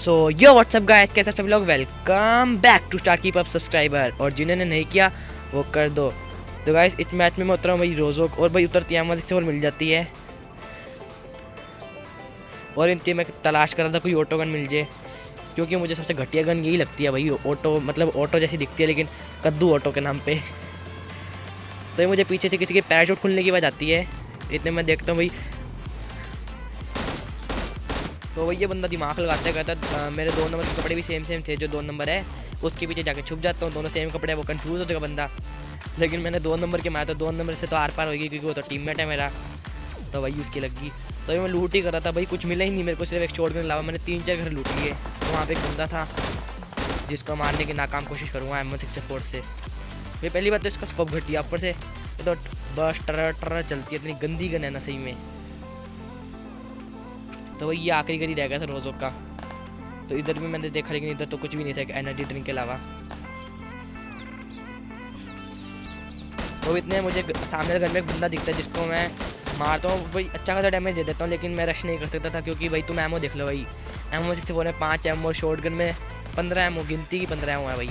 सो यो WhatsApp guys, कैसे सब लोग, welcome back to star keep up subscriber. और जिन्होंने नहीं किया वो कर दो। तो गाइस इस मैच में मैं उतरा हूँ भाई रोजो, और भाई उतरती है से और मिल जाती है। और इनकी मैं तलाश कर रहा था कोई ऑटो गन मिल जाए, क्योंकि मुझे सबसे घटिया गन यही लगती है भाई। ऑटो मतलब ऑटो जैसी दिखती है लेकिन कद्दू ऑटो के नाम पे। तो ये मुझे पीछे से किसी की पैराशूट खुलने की आवाज़ आती है। इतने मैं देखता हूँ भाई, तो वही ये बंदा दिमाग लगाते कहता मेरे 2 नंबर के कपड़े भी सेम थे, जो 2 नंबर है उसके पीछे जाके छुप जाता हूँ, दोनों सेम कपड़े हैं। वो कंफ्यूज हो जाएगा बंदा, लेकिन मैंने 2 नंबर के मारा तो 2 नंबर से तो आर पार होगी, क्योंकि वो तो टीममेट है मेरा। तो वही उसकी लगी। तो ये मैं लूट ही कर रहा था भाई, कुछ मिला ही नहीं मेरे को, सिर्फ एक शॉट के अलावा मैंने 3-4 घर लूट लिए। तो वहाँ पे एक बंदा था जिसको मारने की नाकाम कोशिश करूँगा M164 से। ये पहली बात तो इसका स्कोप घटिया, ऊपर से तो बस टर चलती है, इतनी गंदी गन है ना सही में। तो वही ये आखिरी गरी रह गया था रोजो का। तो इधर भी मैंने देखा, लेकिन इधर तो कुछ भी नहीं था एनर्जी ड्रिंक के अलावा। तो इतने मुझे सामने घर में एक बंदा दिखता है जिसको मैं मारता हूँ भाई, अच्छा खासा डैमेज दे देता हूँ, लेकिन मैं रश नहीं कर सकता था, क्योंकि भाई तुम एमओ देख लो भाई। M164 में 5 एमओ, शॉर्ट गन में 15 एमओ, गिनती की 15 एमओ है भाई।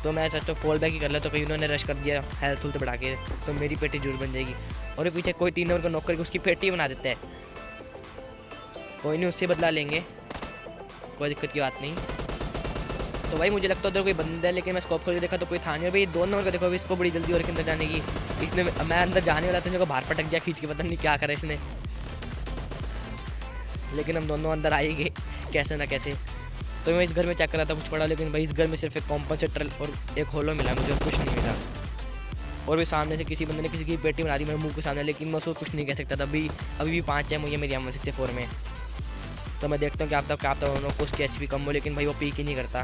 तो मैं सोचता हूँ फॉल बैक ही कर ले, तो कहीं उन्होंने रश कर दिया हेल्थ हुल्थ बढ़ा के, तो मेरी पेटी जरूर बन जाएगी। और पीछे कोई 3 नंबर को नॉक करके उसकी पेटी बना देता है। कोई नहीं, उससे बदला लेंगे, कोई दिक्कत की बात नहीं। तो भाई मुझे लगता है उधर कोई बंदा है, लेकिन मैं स्कोप खोल के देखा तो कोई था नहीं। भाई 2 नंबर का देखो, अभी इसको बड़ी जल्दी और अंदर जाने की। इसने मैं अंदर जाने वाला था, जो बाहर पटक गया खींच के, पता नहीं क्या करा इसने। लेकिन हम दोनों अंदर आए गए कैसे ना कैसे। तो मैं इस घर में चेक कर रहा था, कुछ पड़ा, लेकिन भाई इस घर में सिर्फ एक कॉम्पनसेटर और एक होलो मिला मुझे, और कुछ नहीं मिला। और भी सामने से किसी बंदे ने किसी की पेटी बना दी मेरे मुंह के सामने, लेकिन मैं उसको कुछ नहीं कह सकता था। अभी भी 5 है मुझे मेरी M164 में। तो मैं देखता हूँ कि आप दोनों को उसकी HP कम हो, लेकिन भाई वो पीक ही नहीं करता।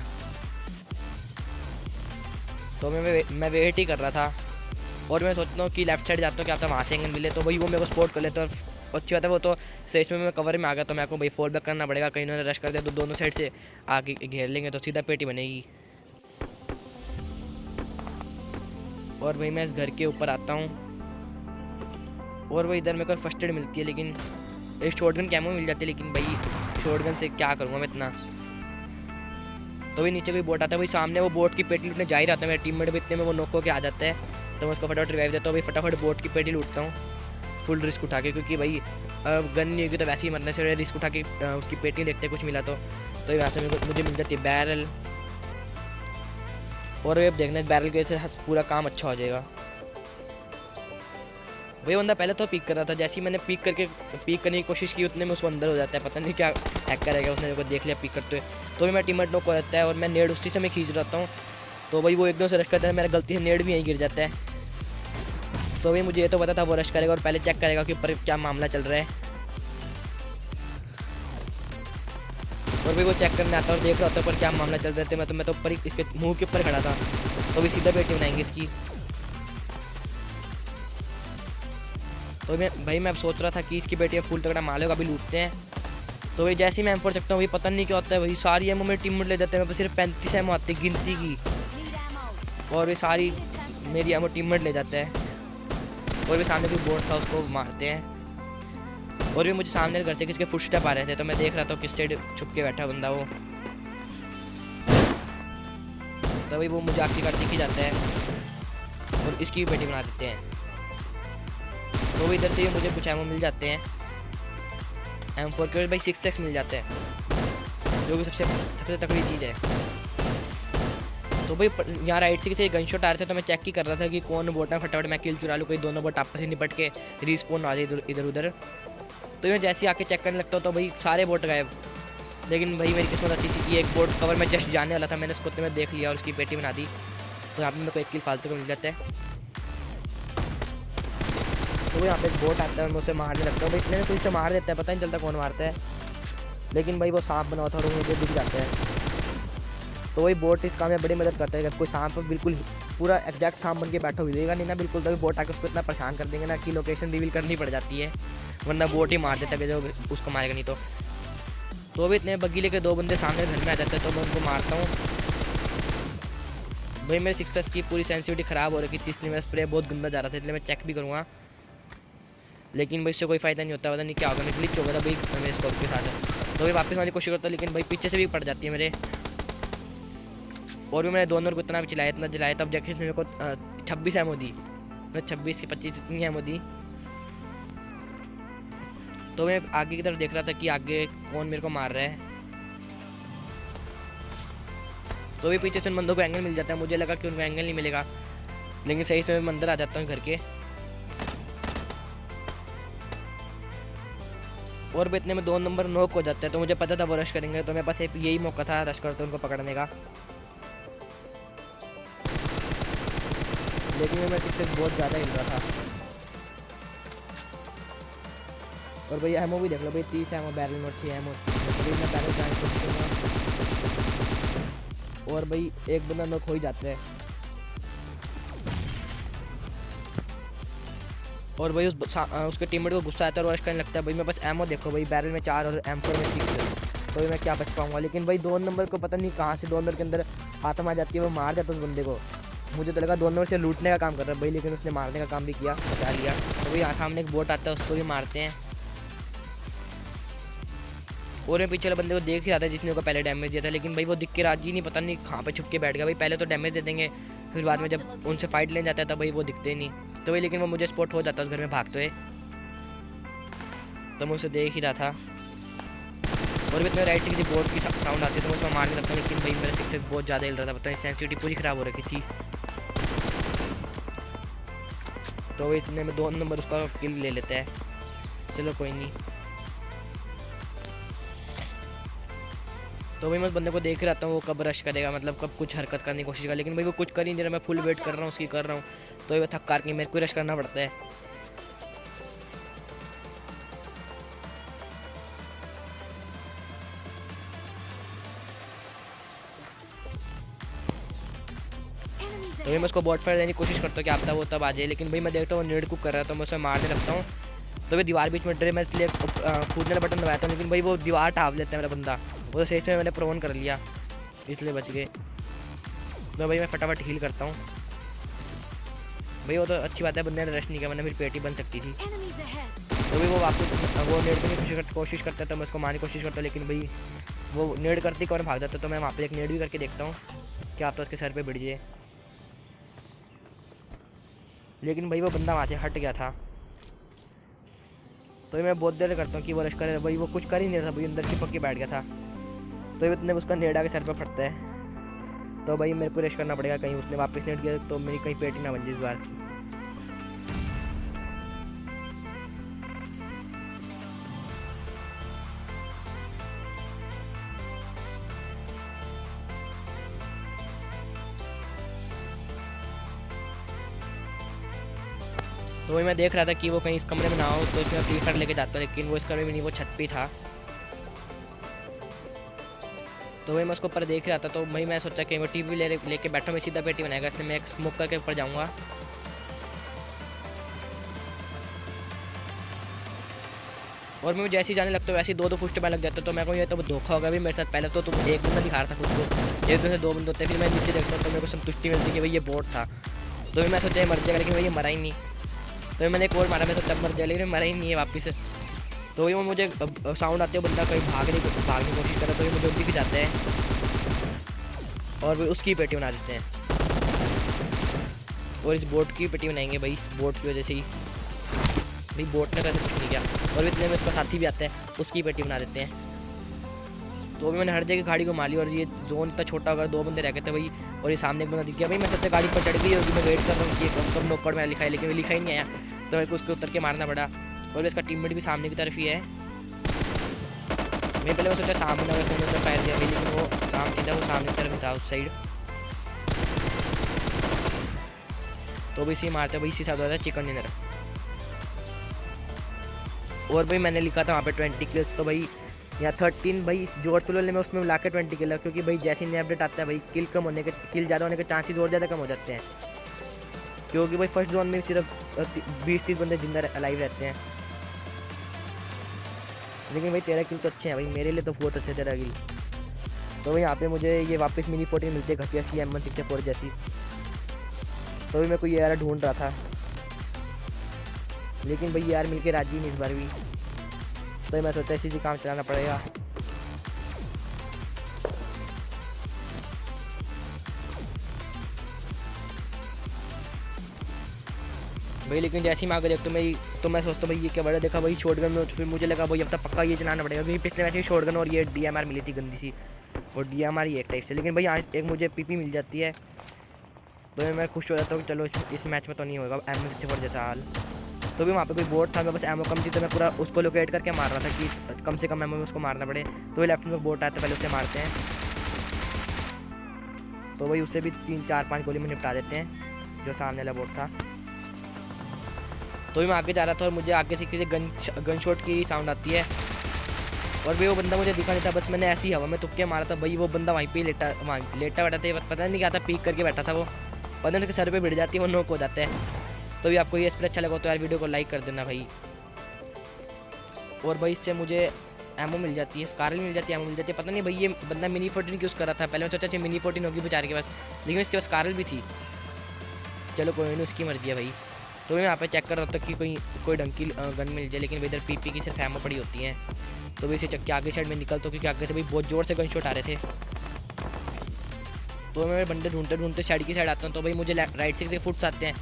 तो मैं वेट ही कर रहा था, और मैं सोचता हूँ कि लेफ्ट साइड जाता हूँ कि आप वहाँ से एंगल मिले, तो भाई वो मेरे को स्पॉट कर लेते हैं। और अच्छी बात है वो तो सही, इसमें मैं कवर में आ गया, तो मेरे को भाई फॉल बैक करना पड़ेगा। कहीं उन्होंने रश कर दिया तो दोनों साइड से आगे घेर लेंगे, तो सीधा पेटी बनेगी। और भाई मैं इस घर के ऊपर आता हूँ, और भाई इधर मेरे को फर्स्ट एड मिलती है, लेकिन एक शॉटगन कैमो मिल जाती है, लेकिन भाई शॉटगन से क्या करूँगा मैं इतना। तो भाई नीचे कोई बोट आता है, भाई सामने वो बोट की पेटी लूटने जा ही रहता है मेरा टीममेट भी, इतने में वो नॉक होकर आ जाता है। तो मैं उसको फटाफट रिवाइव देता हूँ भाई, फटाफट बोट की पेटी लूटता हूँ फुल रिस्क उठा के, क्योंकि भाई गन नहीं होगी तो वैसे ही मरने से रिस्क उठा के उसकी पेटी देखते कुछ मिला तो वैसे मुझे मिल जाती है बैरल। और अब देखना बैरल की वजह से पूरा काम अच्छा हो जाएगा। वही बंदा पहले तो पिक कर रहा था, जैसे ही मैंने पिक करने की कोशिश की, उतने में उसको अंदर हो जाता है, पता नहीं क्या हैक करेगा, उसने मेरे को देख लिया पिक करते हुए। तो भी मेरा टीममेट नॉक हो जाता है, और मैं नेड उसी से मैं खींच रहता हूँ। तो भाई वो एकदम से रश करता है, मेरा गलती से नेड भी यहीं गिर जाता है। तो भाई मुझे ये तो पता था वो रश करेगा, और पहले चेक करेगा कि ऊपर क्या मामला चल रहा है। और भाई वो चेक करने आता है और देख रहा होता है पर क्या मामला चल रहा है। मैं तो ऊपर ही इसके मुंह के ऊपर खड़ा था, तो भी सीधा पेटी बनाएंगे इसकी। तो मैं अब सोच रहा था कि इसकी बेटी फुल तगड़ा माल होगा, अभी लूटते हैं। तो भाई जैसे ही मैं M4 चकता हूँ, वही पता नहीं क्या होता है, वही सारी एमओ मेरे टीममेट ले जाते हैं। मेरे सिर्फ 35 एमओ आती है गिनती की, और वे सारी मेरी एमओ टीममेट ले जाते हैं। और भी सामने कोई बोट था, उसको मारते हैं। और भी मुझे सामने घर से किसके फुटस्टेप आ रहे थे, तो मैं देख रहा था किस साइड छुप के बैठा बंदा वो। तो भाई वो मुझे आखिरकार दिख ही जाता है, और इसकी भी बेटी बना देते हैं। तो इधर से मुझे कुछ एमओ मिल जाते हैं, M4 के भाई 6x मिल जाते हैं, जो कि सबसे तकड़ी चीज़ है। तो भाई यहाँ राइट से किसी गन शॉट आ रहे थे, तो मैं चेक ही कर रहा था कि कौन बोट है, फटाफट मैं किल चुरा लूँ, कोई दोनों बोट आपस में निपट के रिस्पॉन आ जाए इधर उधर। तो मैं जैसे ही आके चेक करने लगता हूँ, तो भाई सारे बोट गायब। लेकिन भाई मेरी किस्मत अच्छी थी कि एक बोट कवर में जस्ट जाने वाला था, मैंने उसको में देख लिया और उसकी पेटी बना दी। तो यहाँ पर मेरे को 1 किल फालतू को मिल जाता है। तो यहाँ पे एक बोट आता है, मैं उसे मारने लगता हूँ। भाई इतने में कोई उसे मार देता है, पता नहीं चलता कौन मारता है, लेकिन भाई वो सांप बना हुआ था और मुझे दिख जाता है। तो वही बोट इस काम में बड़ी मदद करता है। अगर कोई सांप बिल्कुल पूरा एग्जैक्ट सांप बन के बैठा हुई देगा नहीं ना बिल्कुल, तो बोट आके उसको इतना परेशान कर देंगे ना कि लोकेशन रिवील करनी पड़ जाती है, वरना बोट ही मार देता है जो उसको मारेगा नहीं तो भी इतने बग्गी लेके 2 बंदे सामने घर में आ जाते हैं, तो मैं उनको मारता हूँ। भाई मेरे 6x की पूरी सेंसिटिविटी ख़राब हो रही थी, इसलिए मेरा स्प्रे बहुत गंदा जा रहा था, इसलिए मैं चेक भी करूँगा, लेकिन भाई इससे कोई फ़ायदा नहीं होता, पता नहीं क्या होगा। मैं ग्लिच हो गया था भाई मेरे स्कोप के साथ। तो भी वापस आने की कोशिश करता हूँ, लेकिन भाई पीछे से भी पड़ जाती है मेरे। और भी मैंने दोनों को इतना भी चलाया तब जाके इसने मेरे को 26 एमओ दी। मैं 26 की 25 इतनी एमओ दी। तो मैं आगे की तरफ देख रहा था कि आगे कौन मेरे को मार रहा है। तो भी पीछे से उन बंदों को एंगल मिल जाता है। मुझे लगा कि उनको एंगल नहीं मिलेगा, लेकिन सही से मैं अंदर आ जाता हूँ घर के। और भी इतने में 2 नंबर नॉक हो जाता है। तो मुझे पता था वो रश करेंगे, तो मेरे पास एक यही मौका था रश करते उनको पकड़ने का। लेकिन मैं सिक्स बहुत ज़्यादा हिल रहा था। और भैया एमओ भी देख लो भाई, 30 एमओ बैरल में और 6 एमओ। तो मैं बैरल जाने की कोशिश करूँगा। और भाई एक बंदा नॉक हो ही जाता है। और भाई उसके टीममेट को गुस्सा आता है और रश करने लगता है। भाई मैं बस एमओ देखो भाई, बैरल में 4 और M4 में 6। तो मैं क्या बच पाऊँगा। लेकिन भाई 2 नंबर को पता नहीं कहाँ से 2 नंबर के अंदर आत्मा आ जाती है, वो मार जाता है उस बंदे को। मुझे तो लगा 2 नंबर से लूटने का काम कर रहा है भाई, लेकिन उसने मारने का काम भी किया, बचा लिया। तो भाई यहाँ सामने एक बोट आता है, उसको भी मारते हैं। और मैं पीछे वाले बंदे को देख ही रहा था जिसने को पहले डैमेज दिया था, लेकिन भाई वो दिख के राजी नहीं, पता नहीं कहाँ पे छुप के बैठ गया। भाई पहले तो डैमेज दे देंगे, फिर बाद में जब उनसे फाइट लेने जाता है तब भाई वो दिखते नहीं। तो भाई लेकिन वो मुझे स्पॉट हो जाता है उस घर में भागते हुए। तो मैं उसे देख ही रहा था। और भी इतने राइट की बोर्ड की साउंड आती है तो मैं उसको मारने लगता हूँ, लेकिन भाई मेरा सिक्स बहुत ज़्यादा हिल रहा था। पता नहीं सेंसिटिविटी पूरी ख़राब हो रखी थी। तो इतने में 2 नंबर उसका किल ले लेता है। चलो कोई नहीं। तो भाई मैं उस बंदे को देख रहता हूँ वो कब रश करेगा, मतलब कब कुछ हरकत करने की कोशिश करेगा। लेकिन भाई वो कुछ कर ही नहीं रहा। मैं फुल वेट कर रहा हूँ उसकी, कर रहा हूँ। तो वो थक कार के मेरे को रश करना पड़ता है। तो भाई मैं उसको बॉट फायर देने की कोशिश करता हूँ कि आपता वो तब आ जाए। लेकिन भाई मैं देखता हूँ वो नेड कुक कर रहा है, तो मैं उसे मारने लगता हूँ। तो भाई दीवार बीच में डरे, मैं इसलिए कूदने का बटन दबाया था, लेकिन भाई वो दीवार टाप लेता है मेरा बंदा। वो सही से मैंने प्रोन कर लिया, इसलिए बच गए। तो भाई मैं फटाफट हील करता हूँ। भाई वो तो अच्छी बात है बंदे ने रश नहीं किया, वरना फिर पेटी बन सकती थी। तो भाई वो वापस वो नेड करने की कोशिश करता है, तो मैं उसको मारने की कोशिश करता हूँ। लेकिन भाई वो नेड करते कौन भाग जाता है। तो मैं वहाँ पर एक नेड भी करके देखता हूँ कि आप तो उसके सर पर बढ़ जाए। लेकिन भाई वो बंदा वहाँ से हट गया था। तो मैं बहुत देर करता हूँ कि वो रश करे। भाई वो कुछ कर ही नहीं रहा था, भाई अंदर चिपक के बैठ गया था। तो इतने उसका नेड़ा के सर पर फटता है। तो भाई मेरे को रश करना पड़ेगा, कहीं उसने वापस नेट किया तो मेरी कहीं पेटी ना बन जाए इस बार। तो वही मैं देख रहा था कि वो कहीं इस कमरे में ना हो, तो इसमें फ्री फायर लेके जाता हूँ। लेकिन वो इस कमरे में नहीं, वो छत पे था। तो वही मैं उसको ऊपर देख रहा था। तो वही मैं सोचा कि वो टीवी लेके बैठा, मैं सीधा पेटी बनाएगा, इसलिए मैं एक स्मोक करके ऊपर जाऊँगा। और मैं जैसे ही जाने लगता हूँ वैसे ही 2 फुट लग जाता है। तो मैं को ये तो धोखा होगा भी मेरे साथ। पहले तो तुम एक बंदा दिखा रहा था खुद को, एक 2 से 2 बंदे होते हैं। फिर मैं नीचे देखता हूँ तो मेरे को संतुष्टि मिलती है कि भाई ये बोट था। तो भी मैं सोचा मर जाएगा, लेकिन भाई ये मरा ही नहीं। तो मैंने एक और मारा, मैं सोचा मर जाएगा, लेकिन मरा ही नहीं है वापस। तो वही मुझे साउंड आते हुए बंदा कहीं भागने की कोशिश कर रहा है, तो ये मुझे दिख जाते हैं और भी उसकी पेटी बना देते हैं। और इस बोट की पेटी बनाएंगे भाई, इस बोट की वजह से ही। भाई बोट ने कैसे कुछ नहीं किया। और इतने में उसका साथी भी आता है, उसकी पेटी बना देते हैं। तो भी मैंने हर जगह गाड़ी को मार ली। और ये जोन इतना छोटा होगा, 2 बंदे रह गए थे भाई। और ये सामने एक बंदा दिख गया। भाई मैं सोचा गाड़ी पर चढ़ गई होगी, मैं वेट कर रहा हूँ कि कब नॉकआउट में लिखा है, लेकिन लिखा ही नहीं आया। तो मेरे को उसको उतर के मारना पड़ा। और इसका टीममेट भी सामने की तरफ ही है। मैं पहले मैं सोचा सामने तो फायर दिया भाई, लेकिन वो सामने था, वो सामने की तरफ था उस साइड। तो भी इसी मारते भाई, इसी साथ होता है चिकन डिनर। और भाई मैंने लिखा था वहाँ पे 20 किल्स, तो भाई या 13 भाई जो वाले में उसमें मिला के 20 किल है। क्योंकि भाई जैसे ही नया अपडेट आता है भाई किल कम होने के, किल ज़्यादा होने के चांसेस और ज़्यादा कम हो जाते हैं। क्योंकि भाई फर्स्ट जोन में सिर्फ 20-30 बंदे जिंदा अलाइव रहते हैं। लेकिन भाई 13 किल तो अच्छे हैं भाई, मेरे लिए तो बहुत अच्छे 13 किल। तो भाई यहाँ पे मुझे ये वापस मिनी 14 मिलती है घटिया सी M16A4 जैसी। तो भाई मैं कोई यार ढूंढ रहा था, लेकिन भाई यार मिलके राजी नहीं इस बार भी। तो मैं सोचा इसी से काम चलाना पड़ेगा। भाई लेकिन जैसे ही मैं आगे देखता हूँ मेरी, तो मैं सोचता हूँ भाई ये क्या बड़ा, देखा भाई शॉटगन में, फिर मुझे लगा भाई अब तक पक्का ये चलाना पड़ेगा क्योंकि पिछले मैच में शॉटगन और ये DMR मिली थी गंदी सी, और DMR ही एक टाइप से। लेकिन भाई आज एक मुझे PP मिल जाती है तो मैं खुश हो जाता हूँ कि चलो इस मैच में तो नहीं होगा M64 जैसा हाल। तो भी वहाँ पे कोई बोट था, मैं बस एमो कम थी तो मैं पूरा उसको लोकेट करके मार रहा था कि कम से कम एमो में उसको मारना पड़े। तो लेफ्ट में बोट आता है, पहले उससे मारते हैं, तो भाई उससे भी 3-4-5 गोली में निपटा देते हैं जो सामने वाला बोट था। तो भी मैं आगे जा रहा था और मुझे आगे से किसी गन शॉट की साउंड आती है, और भाई वो बंदा मुझे दिखा नहीं था, बस मैंने ऐसी हवा में तुक्के मारा था। भाई वो बंदा वहीं पे लेटा बैठा था, पता नहीं क्या था, पीक करके बैठा था वो, पता नहीं उसके सर पे भिड़ जाती है, वो नोक हो जाता है। तो भी आपको ये स्प्रे अच्छा लगा तो यार वीडियो को लाइक कर देना भाई। और भाई इससे मुझे एमओ मिल जाती है, स्कारल मिल जाती है, एमओ मिल जाती है। पता नहीं भाई ये बंदा मिनी 14 यूज़ कर रहा था, पहले मैं सोचा मिनी 14 होगी बेचारे के पास, लेकिन इसके पास स्कारल भी थी। चलो कोई नहीं, उसकी मर्जी है भाई। तो मैं यहाँ पे चेक कर रहा था कि कोई ढंग की गन मिल जाए, लेकिन इधर PP की सिर्फ एमओ पड़ी होती हैं। तो भी इसे चक्के आगे साइड में निकलता हूँ क्योंकि आगे से भाई बहुत ज़ोर से गन शॉट आ रहे थे। तो मैं बंदे ढूंढते ढूंढते साइड की साइड आता हूँ, तो भाई मुझे राइट से किसी फुट्स आते हैं,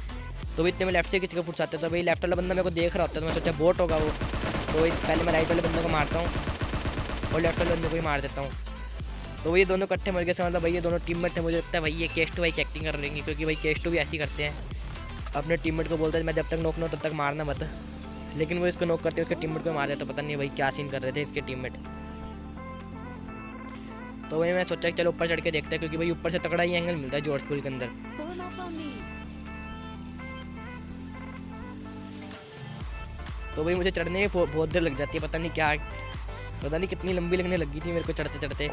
तो भाई इतने में लेफ्ट से किसी के फुट्स आते हैं। तो भाई लेफ्ट वाला बंदा मेरे को देख रहा होता है, तो मैं सोचा बोट होगा वो, तो भाई पहले मैं राइट वाले बंदे को मारता हूँ और लेफ्ट वाले बंदे को ही मार देता हूँ। तो भाई ये दोनों इकट्ठे मर गए, समझ भाई ये दोनों टीममेट थे। मुझे लगता है भाई ये केस2 भाई एक्टिंग कर रही है, क्योंकि भाई केस2 भी ऐसी करते हैं, अपने टीममेट को बोलते हैं मैं जब तक नॉक ना तब तक मारना मत, लेकिन वो इसको नॉक करते उसके टीममेट को मार देता। तो पता नहीं भाई क्या सीन कर रहे थे इसके टीममेट। तो वही मैं सोचा कि चलो ऊपर चढ़ के देखते हैं, क्योंकि भाई ऊपर से तगड़ा ही एंगल मिलता है जॉर्ज पूल के अंदर। तो भाई मुझे चढ़ने में बहुत देर लग जाती है, पता नहीं कितनी लंबी लगने लगी थी मेरे को चढ़ते चढ़ते।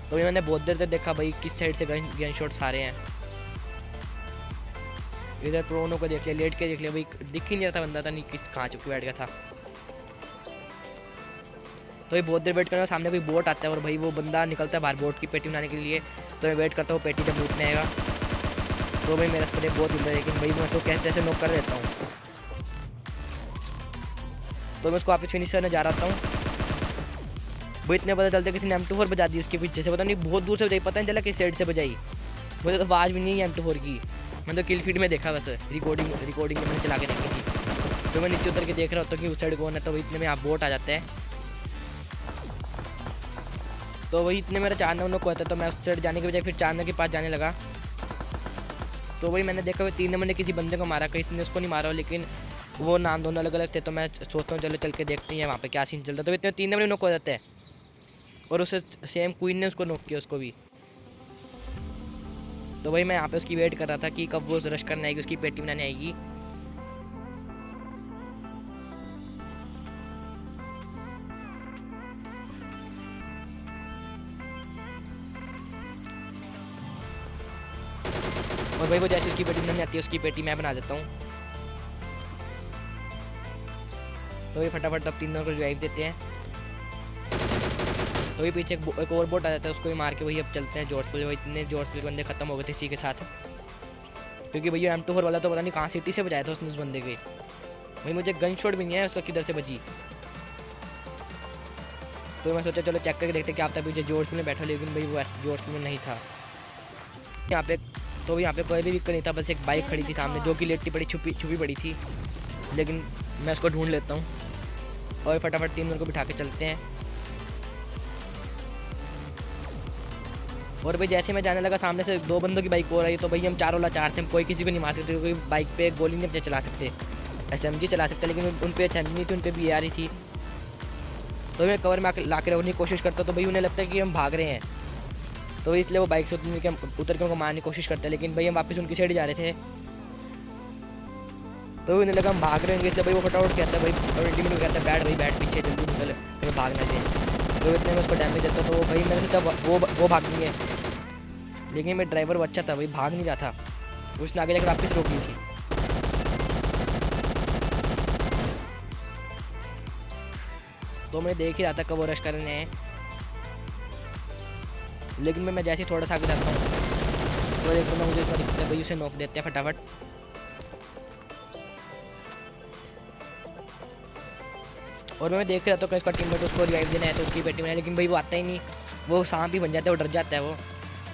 तो भाई मैंने बहुत देर तक देखा भाई किस साइड से गन शॉट सारे हैं। इधर प्रोनो को देख लिया, लेट के देख लिया, भाई दिख ही नहीं रहा था बंदा, था नहीं किस कहाँ चुप बैठ गया था। तो ये बहुत देर वेट करना, सामने कोई बोट आता है और भाई वो बंदा निकलता है बाहर बोट की पेटी बनाने के लिए। तो मैं वेट करता हूँ पेटी जब लूटने आएगा, तो भाई मेरे पर बहुत मिलता है, लेकिन भाई मैं तो कैसे नॉक कर देता हूँ। तो मैं उसको वापस फिनिश करने जा रहा हूँ। वो इतने पता चलते किसी ने M24 बजा दी उसके पीछे से, पता नहीं बहुत दूर से बजाई, पता नहीं चला किस साइड से बजाई, मुझे तो आवाज़ भी नहीं है M24 की। मैंने तो किल फीड में देखा, बस रिकॉर्डिंग में मैंने चला के देखी थी। तो मैं नीचे उतर के देख रहा होता हूँ कि उस साइड कौन है, तो वही इतने में आप बोट आ जाते हैं। तो वही इतने मेरा 4 नंबर को होता है, तो मैं उस साइड जाने के बजाय फिर 4 नंबर के पास जाने लगा। तो वही मैंने देखा 3 नंबर ने किसी बंदे को मारा, किसी ने उसको नहीं मारा, लेकिन वो नाम दोनों अलग अलग थे। तो मैं सोचता हूँ चलो चल के देखते हैं वहाँ पे क्या सीन चल रहा है। तो इतने 3 नंबर नॉक हो जाते हैं, और उसे सेम क्वीन ने उसको नॉक किया उसको भी। तो भाई मैं यहाँ पे उसकी वेट कर रहा था कि कब वो रश करने आएगी, उसकी पेटी बनाने आएगी। और भाई वो जैसे उसकी पेटी बनाने आती है, उसकी पेटी मैं बना देता हूँ। तो भाई फटाफट अब 3 को रिवाइव देते हैं। तो भी पीछे एक और बोट आ जाता है, उसको भी मार के वही अब चलते हैं जॉर्जपुर। वो इतने जॉर्जपुर बंदे खत्म हो गए थे इसी के साथ, क्योंकि भैया M24 वाला तो पता नहीं कहाँ सिटी से बजाया था उसने उस बंदे के। भाई मुझे गन शॉट भी नहीं है उसका किधर से बजी। तो मैं सोचा चलो चेक करके देखते क्या आता है। पीछे जॉर्जपुर में बैठा, लेकिन भाई वो जॉर्जपुर में नहीं था यहाँ पे। तो यहाँ पे कोई भी व्हीकल नहीं था, बस एक बाइक खड़ी थी सामने जो कि लेटी पड़ी छुपी पड़ी थी, लेकिन मैं उसको ढूंढ लेता हूँ और फटाफट 3 को बिठा के चलते हैं। और भाई जैसे मैं जाने लगा सामने से 2 बंदों की बाइक हो रही, तो भाई हम 4 वाला 4 थे, हम कोई किसी को नहीं मार सकते, क्योंकि बाइक पे गोली नहीं अपने चला सकते, SMG चला सकते, लेकिन उन पे SMG नहीं थी, उन पे भी AR ही थी। तो मैं कवर में ला के रखने की कोशिश करता, तो भाई उन्हें लगता है कि हम भाग रहे हैं, तो इसलिए वो बाइक से उतर के उनको मारने की कोशिश करते हैं, लेकिन भाई हम वापस उनकी साइड जा रहे थे। तो उन्हें लगा हम भाग रहे हैं, इसलिए भाई वो फटाफट कहता है भाई, और टीम में कहता है बैठ भाई बैठ पीछे जल्दी निकल, फिर भागना चाहिए। तो इतने में उसको डैमेज देता, तो भाई मैंने सोचा वो भागनी है, लेकिन मेरा ड्राइवर वो अच्छा था, भाई भाग नहीं रहा था, उसने आगे जाकर वापस रोक ली थी। तो मैं देख ही रहा था कब वो रश करने हैं, लेकिन मैं जैसे ही थोड़ा सा आगे जाता हूँ तो एक तो मुझे दिखता है भाई, उसे नॉक देते हैं फटाफट। और मैं देख रहा था कि इसका टीममेट उसको रिवाइव देना है, तो उसकी पेटी में, लेकिन भाई वो आता ही नहीं, वो सांप ही बन जाता है, वो डर जाता है वो।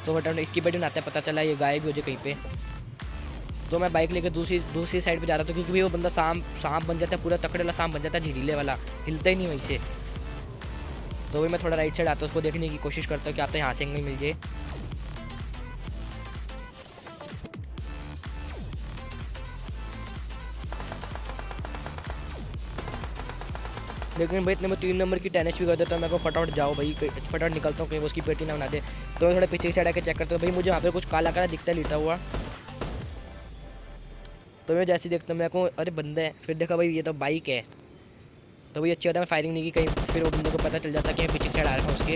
तो फटाफट इसकी पेटी बनाता है, पता चला ये गायब भी हो जाए कहीं पे। तो मैं बाइक लेकर दूसरी दूसरी साइड पे जा रहा था, क्योंकि भाई वो बंदा सांप बन जाता है, पूरा तकड़े वाला सांप बन जाता है, झीले वाला, हिलता ही नहीं वहीं से। तो भाई मैं थोड़ा राइट साइड आता हूँ, उसको देखने की कोशिश करता हूँ कि आप तो यहाँ से एंगल मिल जाए। लेकिन भाई इतने में 3 नंबर की टेनिस भी कर देता हूँ, मैं को फटाफट जाओ भाई, फटाफट निकलता हूँ, कहीं वो उसकी पेटी ना बना दे। तो मैं थोड़ा पीछे की साइड आके चेक करता हूँ, भाई मुझे वहाँ पे कुछ काला काला दिखता है लेटा हुआ। तो मैं जैसे ही देखता हूँ मैं को अरे बंदा है, फिर देखा भाई ये तो बाइक है। तो भाई अच्छी होता है, फायरिंग नहीं की कहीं, फिर वो बंदे को पता चल जाता कि मैं पीछे की साइड आ रहा हूँ उसके।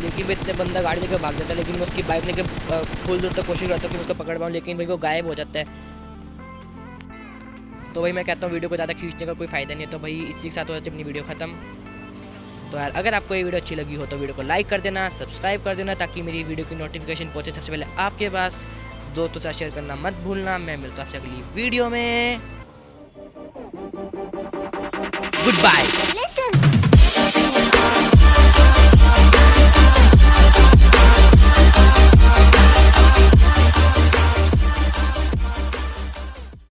लेकिन भाई इतने बंदा गाड़ी लेकर भाग जाता है, लेकिन मैं उसकी बाइक लेकर फुल दूर तक कोशिश करता हूँ कि मैं उसको पकड़ पाऊँ, लेकिन भाई वो गायब हो जाता है। तो भाई मैं कहता हूँ वीडियो को ज़्यादा खींचने का कोई फ़ायदा नहीं है। तो भाई इसी के साथ हो जाती है अपनी वीडियो ख़त्म। तो यार अगर आपको ये वीडियो अच्छी लगी हो तो वीडियो को लाइक कर देना, सब्सक्राइब कर देना, ताकि मेरी वीडियो की नोटिफिकेशन पहुँचे सबसे पहले आपके पास। दोस्तों से शेयर करना मत भूलना। मैं मिलता हूँ आपसे अगली वीडियो में। Good bye.